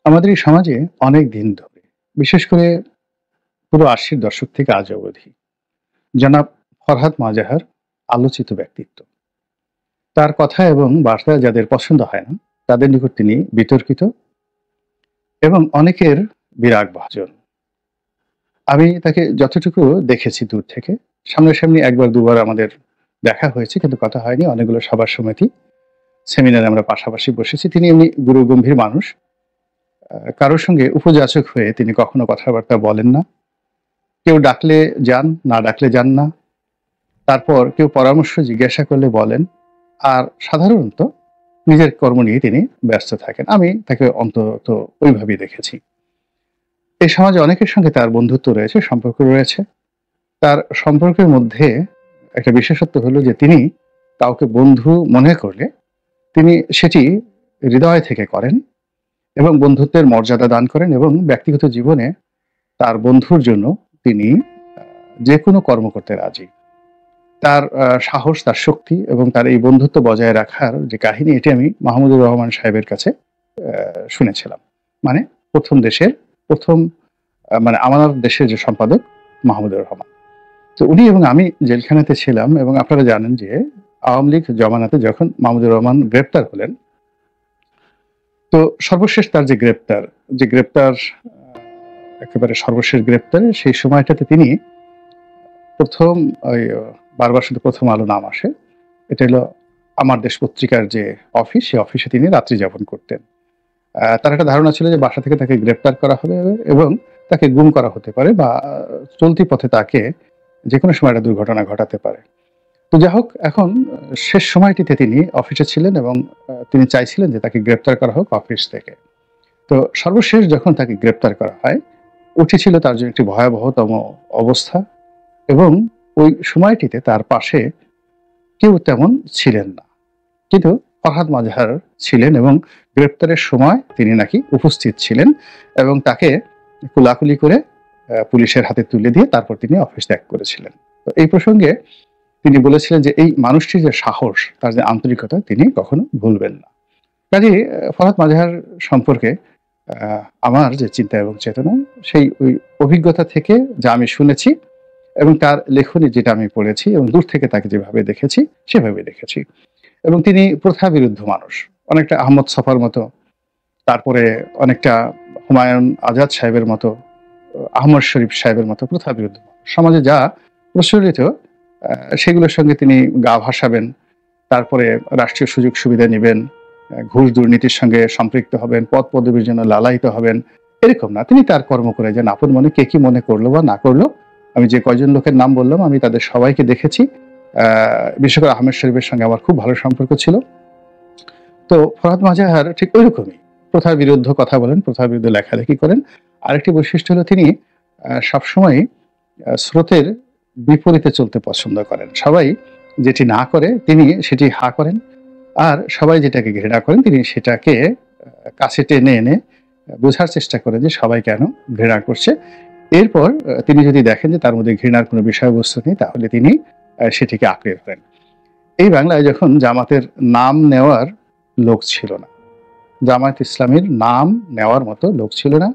আমাদের এই সমাজে অনেক দিন ধরে, বিশেষ করে পুরো ৮০-র দশক থেকে আজ অবধি জনাব ফরহাদ মাজাহার আলোচিত ব্যক্তিত্ব। তার কথা এবং বার্তা যাদের পছন্দ হয় না, তাদের নিকট তিনি বিতর্কিত এবং অনেকের বিরাগভাজন। আমি তাকে যতটুকু দেখেছি দূর থেকে, সামনাসামনি ১ বার ২ বার আমাদের দেখা হয়েছে কিন্তু কথা হয়নি। অনেকগুলো সভা সমিতি, সেমিনারে আমরা পাশাপাশি বসেছি। তিনি এমনি গুরুগম্ভীর মানুষ। কারো সঙ্গে উপযাচক হয়ে তিনি কখনো কথাবার্তা বলেন না। কেউ ডাকলে যান, না ডাকলে যান না। তারপর কেউ পরামর্শ জিজ্ঞাসা করলে বলেন। আর সাধারণত নিজের কর্ম নিয়ে তিনি ব্যস্ত থাকেন। আমি তাকে অন্তত ওইভাবেই দেখেছি। এই সমাজে অনেকের সঙ্গে তার বন্ধুত্ব রয়েছে, সম্পর্ক রয়েছে। তার সম্পর্কের মধ্যে একটা বিশেষত্ব হলো যে তিনি কাউকে বন্ধু মনে করলে তিনি সেটি হৃদয় থেকে করেন এবং বন্ধুত্বের মর্যাদা দান করেন এবং ব্যক্তিগত জীবনে তার বন্ধুর জন্য তিনি যেকোনো কর্ম করতে রাজি। তার সাহস, তার শক্তি এবং তার এই বন্ধুত্ব বজায় রাখার যে কাহিনী, এটি আমি মাহমুদুর রহমান সাহেবের কাছে শুনেছিলাম। মানে ১ম দেশের ১ম মানে আমার দেশের যে সম্পাদক মাহমুদুর রহমান। তো উনি এবং আমি জেলখানাতে ছিলাম এবং আপনারা জানেন যে আওয়ামী লীগ জমানাতে যখন মাহমুদুর রহমান গ্রেপ্তার হলেন, তো সর্বশেষ তার যে গ্রেপ্তার একেবারে সর্বশেষ গ্রেপ্তার, সেই সময়টাতে তিনি ১ম ওই বারবার শুধু ১ম আলো নাম আসে। এটা হলো আমার দেশ পত্রিকার যে অফিস, সেই অফিসে তিনি রাত্রি যাপন করতেন। তার একটা ধারণা ছিল যে বাসা থেকে তাকে গ্রেপ্তার করা হবে এবং তাকে গুম করা হতে পারে বা চলতি পথে তাকে যেকোনো সময় একটা দুর্ঘটনা ঘটাতে পারে। তো যাই হোক, এখন শেষ সময়টিতে তিনি অফিসে ছিলেন এবং তিনি চাইছিলেন যে তাকে গ্রেপ্তার করা হোক অফিস থেকে। তো সর্বশেষ যখন তাকে গ্রেপ্তার করা হয়, ওটি ছিল তার জন্য একটি ভয়াবহতম অবস্থা এবং ওই সময়টিতে তার পাশে কেউ তেমন ছিলেন না। কিন্তু ফরহাদ মাজাহার ছিলেন এবং গ্রেপ্তারের সময় তিনি নাকি উপস্থিত ছিলেন এবং তাকে কোলাকুলি করে পুলিশের হাতে তুলে দিয়ে তারপর তিনি অফিস ত্যাগ করেছিলেন। তো এই প্রসঙ্গে তিনি বলেছিলেন যে এই মানুষটির যে সাহস, তার যে আন্তরিকতা তিনি কখনো ভুলবেন না। কাজেই ফরহাদ মাজাহার সম্পর্কে আমার যে চিন্তা এবং চেতনা, সেই ওই অভিজ্ঞতা থেকে যা আমি শুনেছি এবং তার লেখনী যেটা আমি পড়েছি এবং দূর থেকে তাকে যেভাবে দেখেছি সেভাবে দেখেছি। এবং তিনি প্রথা বিরুদ্ধ মানুষ। অনেকটা আহমদ ছফার মতো, তারপরে অনেকটা হুমায়ুন আজাদ সাহেবের মতো, আহমদ শরীফ সাহেবের মতো প্রথা বিরুদ্ধ মানুষ। সমাজে যা প্রচলিত সেগুলোর সঙ্গে তিনি গা ভাসাবেন, তারপরে রাষ্ট্রীয় সুযোগ সুবিধা নিবেন, ঘুষ দুর্নীতির সঙ্গে সম্পৃক্ত হবেন, পদ পদবীর জন্য লালায়িত হবেন, এরকম না। তিনি তার কর্ম করে যান আপন মনে। কে কি মনে করলো বা না করলো, আমি যে কয়জন লোকের নাম বললাম আমি তাদের সবাইকে দেখেছি। বিশেষ করে আহমেদ শরীফের সঙ্গে আমার খুব ভালো সম্পর্ক ছিল। তো ফরহাদ মাজাহার ঠিক ওইরকমই। প্রথার বিরুদ্ধে কথা বলেন, প্রথার বিরুদ্ধে লেখালেখি করেন। আরেকটি বৈশিষ্ট্য হলো তিনি সবসময় স্রোতের বিপরীতে চলতে পছন্দ করেন। সবাই যেটি না করে তিনি সেটি হা করেন। আর সবাই যেটাকে ঘৃণা করেন তিনি সেটাকে কাছে টেনে এনে বোঝার চেষ্টা করেন যে সবাই কেন ঘৃণা করছে। এরপর তিনি যদি দেখেন যে তার মধ্যে ঘৃণার কোনো বিষয়বস্তু নেই, তাহলে তিনি সেটিকে আঁকড়ে ধরেন। এই বাংলায় যখন জামাতের নাম নেওয়ার লোক ছিল না, জামায়াত ইসলামীর নাম নেওয়ার মতো লোক ছিল না,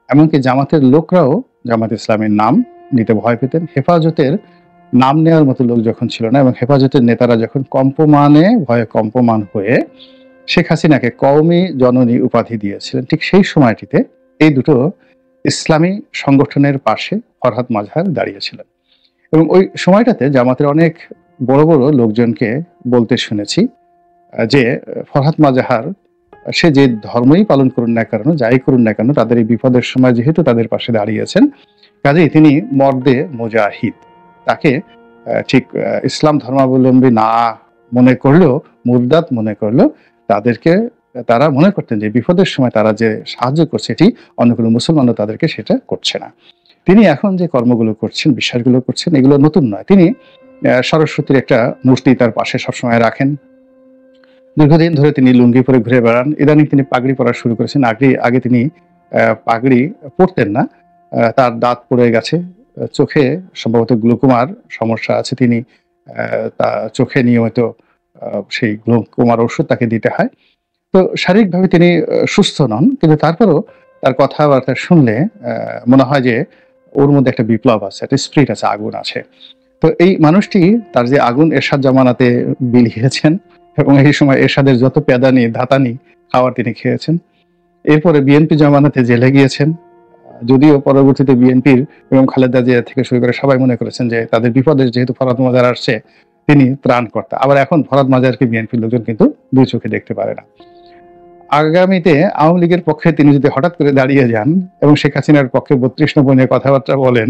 এমনকি জামাতের লোকরাও জামাত ইসলামীর নাম নিতে ভয় পেতেন। হেফাজতের নাম নেওয়ার মতো লোক যখন ছিল না এবং হেফাজতের নেতারা যখন কম্পমানে ভয়ে কম্পমান হয়ে শেখ হাসিনাকে কওমি জননী উপাধি দিয়েছিলেন, ঠিক সেই সময়টিতে এই দুটো ইসলামী সংগঠনের পাশে ফরহাদ মাজাহার দাঁড়িয়েছিলেন। এবং ওই সময়টাতে জামাতের অনেক বড় বড় লোকজনকে বলতে শুনেছি যে ফরহাদ মাজাহার সে যে ধর্মই পালন করুন না কেন, যাই করুন না কেন, তাদের এই বিপদের সময় যেহেতু তাদের পাশে দাঁড়িয়েছেন, কাজেই তিনি মর্দে মুজাহিদ। তাকে ঠিক ইসলাম ধর্মাবলম্বী না মনে করলেও, মুরদাদ মনে করলেও, তাদেরকে তারা মনে করতেন যে বিপদের সময় তারা যে সাহায্য করছে এটি অন্য কোনো মুসলমানও তাদেরকে সেটা করছে না। তিনি এখন যে কর্মগুলো করছেন, বিশ্বাসগুলো করছেন, এগুলো নতুন নয়। তিনি সরস্বতীর একটা মূর্তি তার পাশে সবসময় রাখেন। দীর্ঘদিন ধরে তিনি লুঙ্গি পরে ঘুরে বেড়ান। ইদানিং তিনি পাগড়ি পরা শুরু করেছেন। আগে তিনি পাগড়ি পরতেন না। তার দাঁত পড়ে গেছে। চোখে সম্ভবত গ্লুকোমার সমস্যা আছে। তিনি চোখে নিয়মিত সেই গ্লুকোমার ওষুধ তাকে দিতে হয়। তো শারীরিকভাবে তিনি সুস্থ নন, কিন্তু তারপরেও তার কথাবার্তা শুনলে মনে হয় যে ওর মধ্যে একটা বিপ্লব আছে, একটা স্পিরিট আছে, আগুন আছে। তো এই মানুষটি তার যে আগুন এরশাদ জামানাতে বিলিয়েছেন এবং এই সময় এরশাদের যত পেদানি ধাতানি খাবার তিনি খেয়েছেন। এরপরে বিএনপি জামানাতে জেলে গিয়েছেন। যদিও পরবর্তীতে বিএনপির এবং খালেদা জিয়া থেকে শুরু করে সবাই মনে করেছেন যে তাদের বিপদে যেহেতু ফরহাদ মাজার আসছে, তিনি ত্রাণকর্তা। আবার এখন ফরহাদ মাজারকে বিএনপির লোকজন কিন্তু দুই চোখে দেখতে পারে না। আগামীতে আওয়ামী লীগের পক্ষে তিনি যদি হঠাৎ করে দাঁড়িয়ে যান এবং শেখ হাসিনার পক্ষে ৩২ নম্বর নিয়ে কথাবার্তা বলেন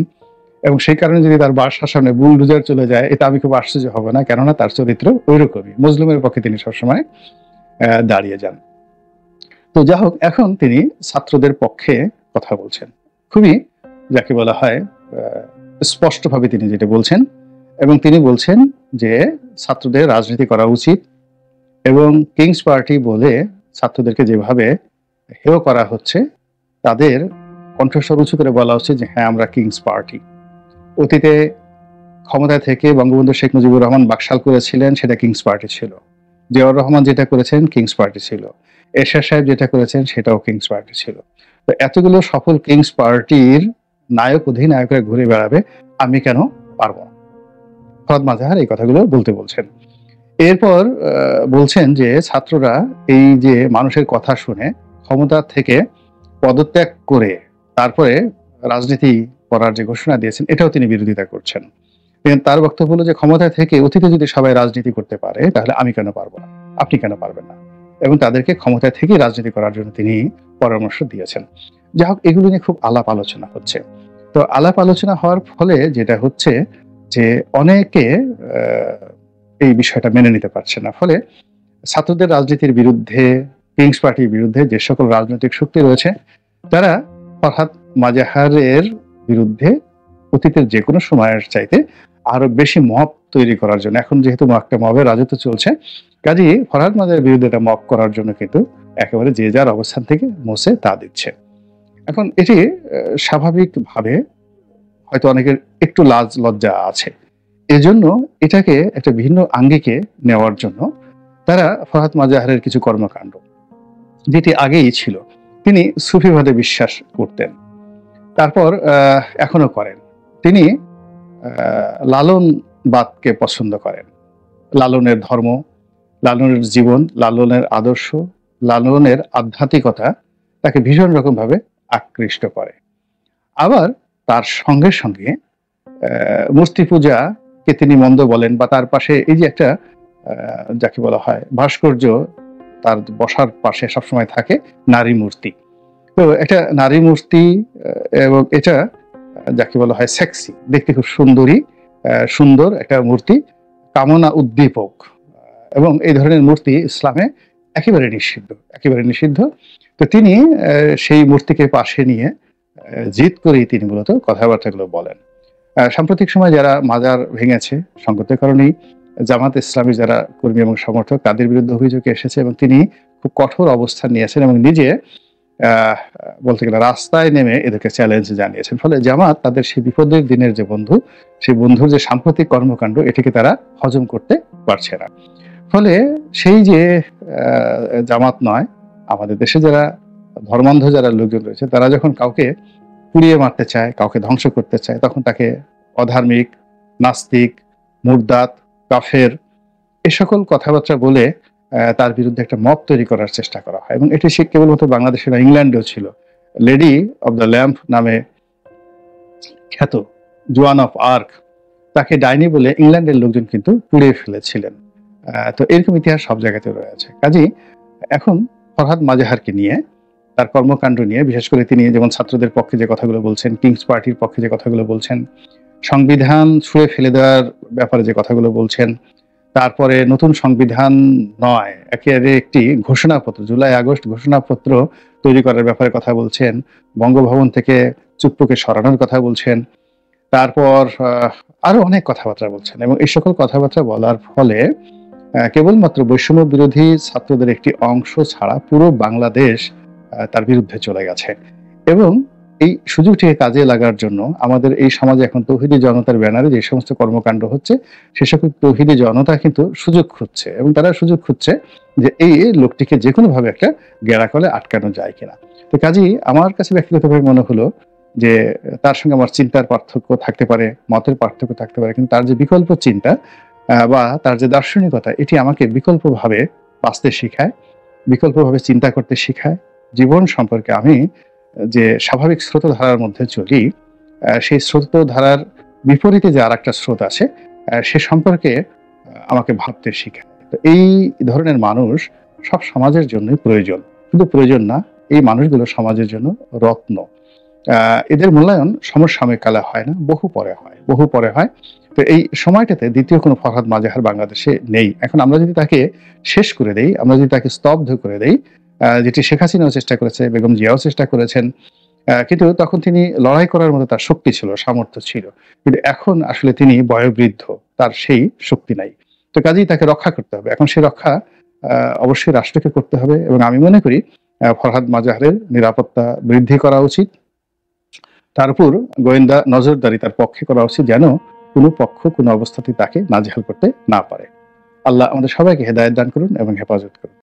এবং সেই কারণে যদি তার বাসার সামনে বুলডোজার চলে যায়, এটা আমি খুব আশ্চর্য হব না, কেননা তার চরিত্র ওইরকমই। মজলুমের পক্ষে তিনি সবসময় দাঁড়িয়ে যান। তো যা হোক, এখন তিনি ছাত্রদের পক্ষে কথা বলছেন, খুবই যাকে বলা হয় স্পষ্টভাবে তিনি যেটা বলছেন, এবং তিনি বলছেন যে ছাত্রদের রাজনীতি করা উচিত এবং কিংস পার্টি বলে ছাত্রদেরকে যেভাবে হেয় করা হচ্ছে, তাদের কণ্ঠস্বর উঁচু করে বলা উচিত যে হ্যাঁ, আমরা কিংস পার্টি। অতীতে ক্ষমতায় থেকে বঙ্গবন্ধু শেখ মুজিবুর রহমান বাকশাল করেছিলেন, সেটা কিংস পার্টি ছিল। জিয়াউর রহমান যেটা করেছেন কিংস পার্টি ছিল। এরশাদ সাহেব যেটা করেছেন সেটাও কিংস পার্টি ছিল। তো এতগুলো সফল কিংস পার্টির নায়ক অধিনায়করা ঘুরে বেড়াবে, আমি কেন পারবো না? ফরহাদ মাজাহার এই কথাগুলো বলছেন। এরপর বলছেন যে ছাত্ররা এই যে মানুষের কথা শুনে ক্ষমতা থেকে পদত্যাগ করে তারপরে রাজনীতি করার যে ঘোষণা দিয়েছেন, এটাও তিনি বিরোধিতা করছেন। তার বক্তব্য হলো যে ক্ষমতায় থেকে অতীতে যদি সবাই রাজনীতি করতে পারে, তাহলে আমি কেন পারবো না, আপনি কেন পারবেন না? এবং তাদেরকে ক্ষমতায় থেকে রাজনীতি করার জন্য তিনি পরামর্শ দিয়েছেন। যাই হোক, এগুলো নিয়ে খুব আলাপ আলোচনা হচ্ছে। তো আলাপ আলোচনা হওয়ার ফলে যেটা হচ্ছে যে অনেকে এই বিষয়টা মেনে নিতে পারছে না। ফলে ছাত্রদের রাজনীতির বিরুদ্ধে, কিংস পার্টির বিরুদ্ধে যে সকল রাজনৈতিক শক্তি রয়েছে, তারা ফরহাদ মাজাহারের বিরুদ্ধে অতীতের যে কোনো সময়ের চাইতে আরো বেশি মব তৈরি করার জন্য, এখন যেহেতু একটা মবের রাজত্ব চলছে, কাজেই ফরহাদ মাজাহারের বিরুদ্ধে একটা মব করার জন্য কিন্তু একেবারে যে যার অবস্থান থেকে মোছে তা দিচ্ছে। এখন এটি স্বাভাবিকভাবে হয়তো অনেকের একটু লাজ লজ্জা আছে, এজন্য এটাকে একটা ভিন্ন আঙ্গিকে নেওয়ার জন্য তারা ফরহাদ মাজাহারের কিছু কর্মকাণ্ড, যেটি আগেই ছিল, তিনি সুফিবাদে বিশ্বাস করতেন, তারপর এখনো করেন। তিনি লালনবাদকে পছন্দ করেন। লালনের ধর্ম, লালনের জীবন, লালনের আদর্শ, লালনের আধ্যাত্মিকতা তাকে ভীষণ রকম ভাবে আকৃষ্ট করে। আবার তার সঙ্গে সঙ্গে মূর্তি পূজাকে তিনি মন্দ বলেন, বা তার পাশে এই যে একটা যাকে বলা হয় ভাস্কর্য, তার বসার পাশে সবসময় থাকে নারী মূর্তি। তো একটা নারী মূর্তি, এবং এটা যাকে বলা হয় সেক্সি, দেখতে খুব সুন্দর একটা মূর্তি, কামনা উদ্দীপক, এবং এই ধরনের মূর্তি ইসলামে একেবারে নিষিদ্ধ। তো তিনি সেই মূর্তিকে পাশে নিয়ে জিদ করেই তিনি মূলত কথাবার্তাগুলো বলেন। সাম্প্রতিক সময় যারা মাজার ভেঙেছে, সংকটের কারণেই জামাত ইসলামী যারা কর্মী এবং সমর্থক, তাদের বিরুদ্ধে অভিযোগ এসেছে এবং তিনি খুব কঠোর অবস্থান নিয়েছেন এবং নিজে বলতে গেলে রাস্তায় নেমে এদেরকে চ্যালেঞ্জ জানিয়েছেন। ফলে জামাত তাদের সেই বিপদের দিনের যে বন্ধু, সেই বন্ধুর যে সাম্প্রতিক কর্মকাণ্ড, এটিকে তারা হজম করতে পারছে না। ফলে সেই যে জামাত নয়, আমাদের দেশে যারা ধর্মান্ধ যারা লোকজন রয়েছে, তারা যখন কাউকে পুড়িয়ে মারতে চায়, কাউকে ধ্বংস করতে চায়, তখন তাকে অধার্মিক, নাস্তিক, মুরদাত, কাফের এ সকল কথাবার্তা বলে তার বিরুদ্ধে একটা মব তৈরি করার চেষ্টা করা হয়। এবং এটি সে কেবলমাত্র বাংলাদেশে না, ইংল্যান্ডেও ছিল। লেডি অব দ্য ল্যাম্প নামে খ্যাত জোয়ান অফ আর্ক, তাকে ডাইনি বলে ইংল্যান্ডের লোকজন কিন্তু পুড়িয়ে ফেলেছিলেন। তো এরকম ইতিহাস সব জায়গাতে রয়েছে। কাজেই এখন ফরহাদ মাজাহারকে নিয়ে, তার কর্মকাণ্ড নিয়ে, বিশেষ করে তিনি যেমন ছাত্রদের পক্ষে যে কথাগুলো বলছেন, কিংস পার্টির পক্ষে যে কথাগুলো বলছেন, সংবিধান ছুঁড়ে ফেলে দেওয়ার ব্যাপারে যে কথাগুলো বলছেন, তারপরে নতুন সংবিধান নয়, একেবারে একটি ঘোষণাপত্র, জুলাই আগস্ট ঘোষণাপত্র তৈরি করার ব্যাপারে কথা বলছেন, বঙ্গভবন থেকে চুপ্পুকে সরানোর কথা বলছেন, তারপর আরো অনেক কথাবার্তা বলছেন। এবং এই সকল কথাবার্তা বলার ফলে কেবলমাত্র বৈষম্য বিরোধী ছাত্রদের একটি অংশ ছাড়া পুরো বাংলাদেশ তার বিরুদ্ধে চলে গেছে। এবং এই সুযোগটিকে কাজে লাগার জন্য আমাদের এই সমাজে এখন তৌহিদি জনতার ব্যানারে যে সমস্ত কর্মকাণ্ড হচ্ছে, সে সকল তৌহিদি জনতা কিন্তু সুযোগ খুঁজছে এবং তারা সুযোগ খুঁজছে যে এই লোকটিকে যেকোনোভাবে একটা গেঁড়াকলে আটকানো যায় কিনা। তো কাজেই আমার কাছে ব্যক্তিগতভাবে মনে হলো যে তার সঙ্গে আমার চিন্তার পার্থক্য থাকতে পারে, মতের পার্থক্য থাকতে পারে, কিন্তু তার যে বিকল্প চিন্তা বা তার যে দার্শনিকতা, এটি আমাকে বিকল্পভাবে বাঁচতে শিখায়, বিকল্পভাবে চিন্তা করতে শিখায়। জীবন সম্পর্কে আমি যে স্বাভাবিক স্রোতধারার মধ্যে চলি, সেই স্রোতধারার বিপরীতে যে আরেকটা স্রোত আছে, সে সম্পর্কে আমাকে ভাবতে শিখায়। তো এই ধরনের মানুষ সব সমাজের জন্যই প্রয়োজন। শুধু প্রয়োজন না, এই মানুষগুলো সমাজের জন্য রত্ন। এদের মূল্যায়ন সমসাময়িক কালে হয় না, বহু পরে হয়, বহু পরে হয়। তো এই সময়টাতে দ্বিতীয় কোনো ফরহাদ মাজাহার বাংলাদেশে নেই। এখন আমরা যদি তাকে শেষ করে দেই, আমরা যদি তাকে স্তব্ধ করে দেই, যেটি শেখ হাসিনাও চেষ্টা করেছে, বেগম জিয়াও চেষ্টা করেছেন। কিন্তু তখন তিনি লড়াই করার মতো তার শক্তি ছিল, সামর্থ্য ছিল। কিন্তু এখন আসলে তিনি বয়োবৃদ্ধ, তার সেই শক্তি নাই। তো কাজেই তাকে রক্ষা করতে হবে। এখন সেই রক্ষা অবশ্যই রাষ্ট্রকে করতে হবে এবং আমি মনে করি ফরহাদ মাজাহারের নিরাপত্তা বৃদ্ধি করা উচিত। তার উপর গোয়েন্দা নজরদারি তার পক্ষে করা উচিত, যেন কোনো পক্ষ কোনো অবস্থাতেই তাকে নাজেহাল করতে না পারে। আল্লাহ আমাদের সবাইকে হেদায়েত দান করুন এবং হেফাজত করুন।